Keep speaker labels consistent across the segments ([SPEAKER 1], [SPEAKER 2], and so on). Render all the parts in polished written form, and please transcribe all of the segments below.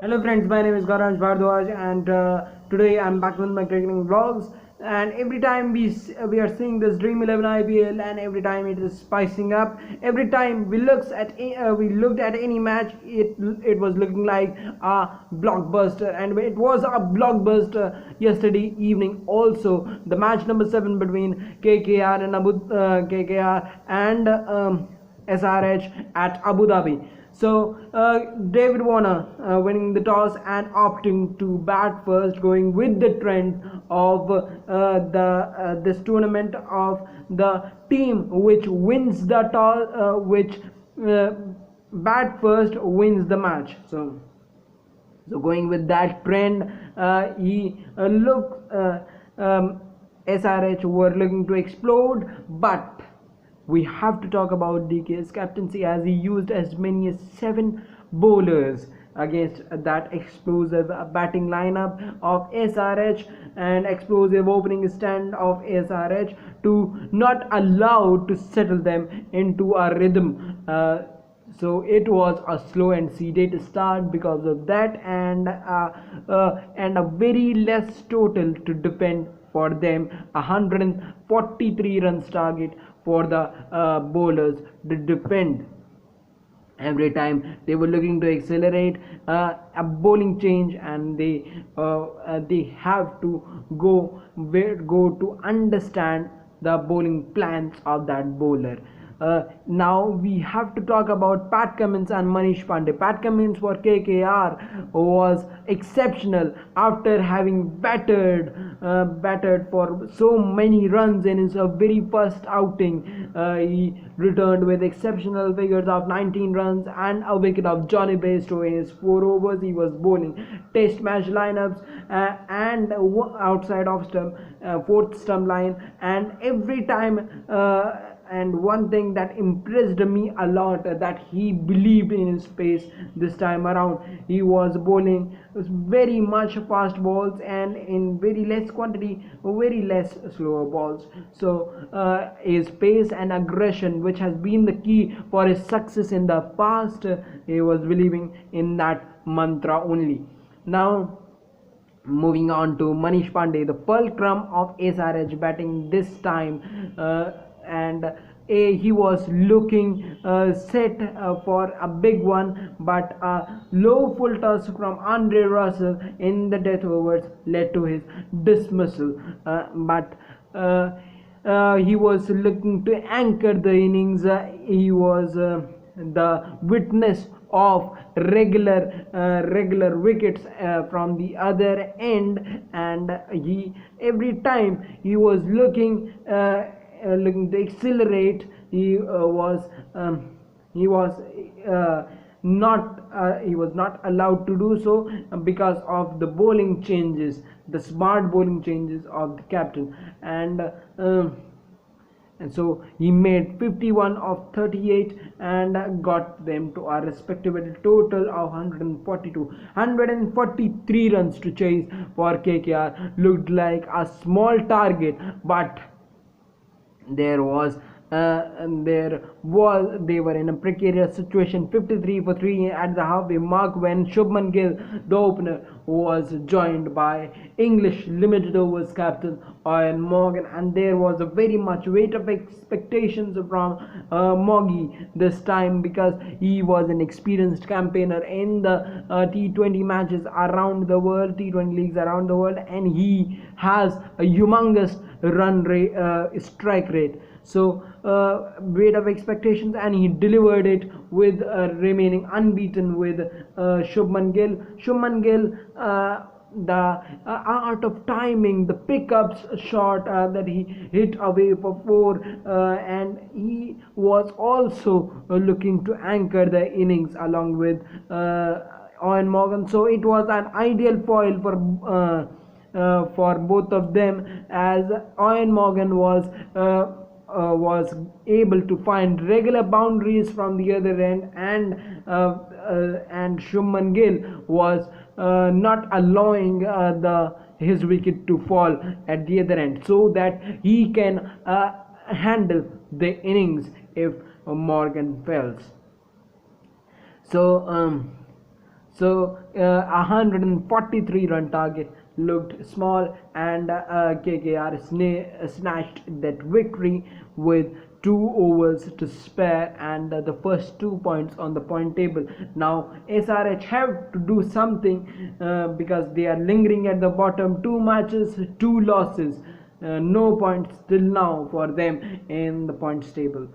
[SPEAKER 1] Hello friends, my name is Gauraj Bhardwaj and today I'm back with my cricketing vlogs. And every time we are seeing this Dream 11 IPL, and every time it is spicing up. Every time we looked at any match, it was looking like a blockbuster, and it was a blockbuster yesterday evening. Also, the match number 7 between KKR and SRH at Abu Dhabi. So David Warner winning the toss and opting to bat first, going with the trend of the this tournament of the team which wins the toss, which uh, bat first wins the match. So going with that trend, he looked. SRH were looking to explode, but we have to talk about DK's captaincy, as he used as many as 7 bowlers against that explosive batting lineup of SRH and explosive opening stand of SRH, to not allow to settle them into a rhythm. So it was a slow and sedated start because of that, and a very less total to defend for them. 143 runs target for the bowlers to defend. Every time they were looking to accelerate a bowling change, and they have to go to understand the bowling plans of that bowler. Now we have to talk about Pat Cummins and Manish Pandey. Pat Cummins for KKR was exceptional after having battered for so many runs in his very first outing. He returned with exceptional figures of 19 runs and a wicket of Johnny Bairstow in his 4 overs. He was bowling test match lineups and outside of stump, fourth stump line, and every time. And one thing that impressed me a lot, that he believed in his pace this time around. He was bowling very much fast balls and in very less quantity, very less slower balls. So his pace and aggression, which has been the key for his success in the past, he was believing in that mantra only. Now moving on to Manish Pandey, the fulcrum of SRH batting this time, and he was looking set for a big one, but a low full toss from Andre Russell in the death overs led to his dismissal. But he was looking to anchor the innings. He was the witness of regular wickets from the other end, and he every time he was looking to accelerate. He was not allowed to do so because of the bowling changes, the smart bowling changes of the captain. And so he made 51 of 38 and got them to a respectable total of 143 runs to chase for KKR. Looked like a small target, but there was they were in a precarious situation. 53 for 3 at the halfway mark, when Shubman Gill, the opener, was joined by English limited overs captain Ian Morgan, and there was a very much weight of expectations from Moggy this time, because he was an experienced campaigner in the T20 matches around the world, T20 leagues around the world, and he has a humongous run rate, strike rate. So weight of expectations, and he delivered it with remaining unbeaten with Shubman Gill. Shubman Gill, the art of timing, the pickups shot that he hit away for 4, and he was also looking to anchor the innings along with Ian Morgan. So it was an ideal foil for both of them, as Ian Morgan was able to find regular boundaries from the other end, and Shubman Gill was not allowing his wicket to fall at the other end, so that he can handle the innings if Morgan fails. So So 143 run target looked small, and KKR snatched that victory with 2 overs to spare, and the first 2 points on the point table. Now SRH have to do something because they are lingering at the bottom. 2 matches, 2 losses, no points till now for them in the points table.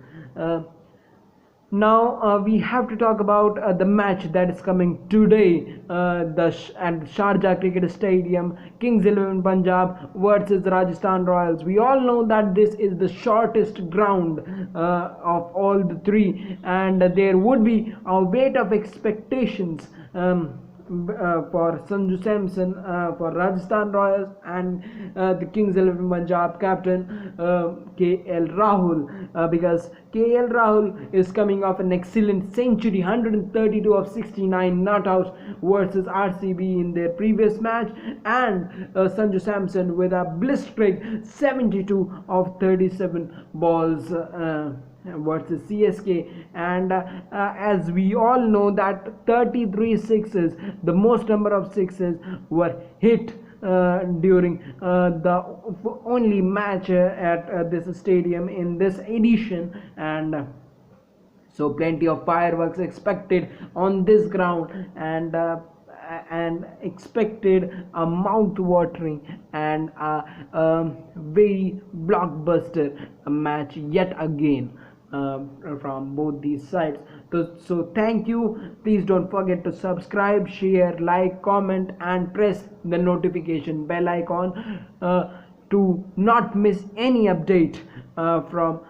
[SPEAKER 1] Now we have to talk about the match that is coming today at Sharjah Cricket Stadium. Kings 11 Punjab versus Rajasthan Royals. We all know that this is the shortest ground of all the three, and there would be a weight of expectations for Sanju Samson for Rajasthan Royals, and the Kings 11 Punjab captain KL Rahul, because KL Rahul is coming off an excellent century, 132 of 69 not outs versus RCB in their previous match, and Sanju Samson with a blistering 72 of 37 balls versus CSK. And as we all know that 33 sixes, the most number of sixes, were hit during the only match at this stadium in this edition, and so plenty of fireworks expected on this ground, and expected a mouth-watering and a very blockbuster match yet again from both these sides. So thank you. Please don't forget to subscribe, share, like, comment, and press the notification bell icon to not miss any update from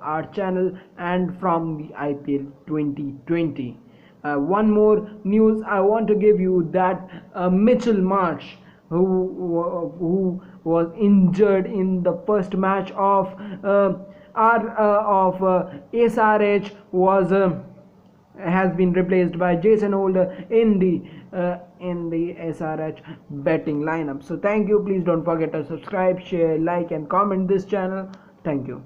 [SPEAKER 1] our channel and from the IPL 2020. One more news I want to give you, that Mitchell Marsh, who was injured in the first match of SRH, has been replaced by Jason Holder in the SRH betting lineup. So thank you. Please don't forget to subscribe, share, like, and comment this channel. Thank you.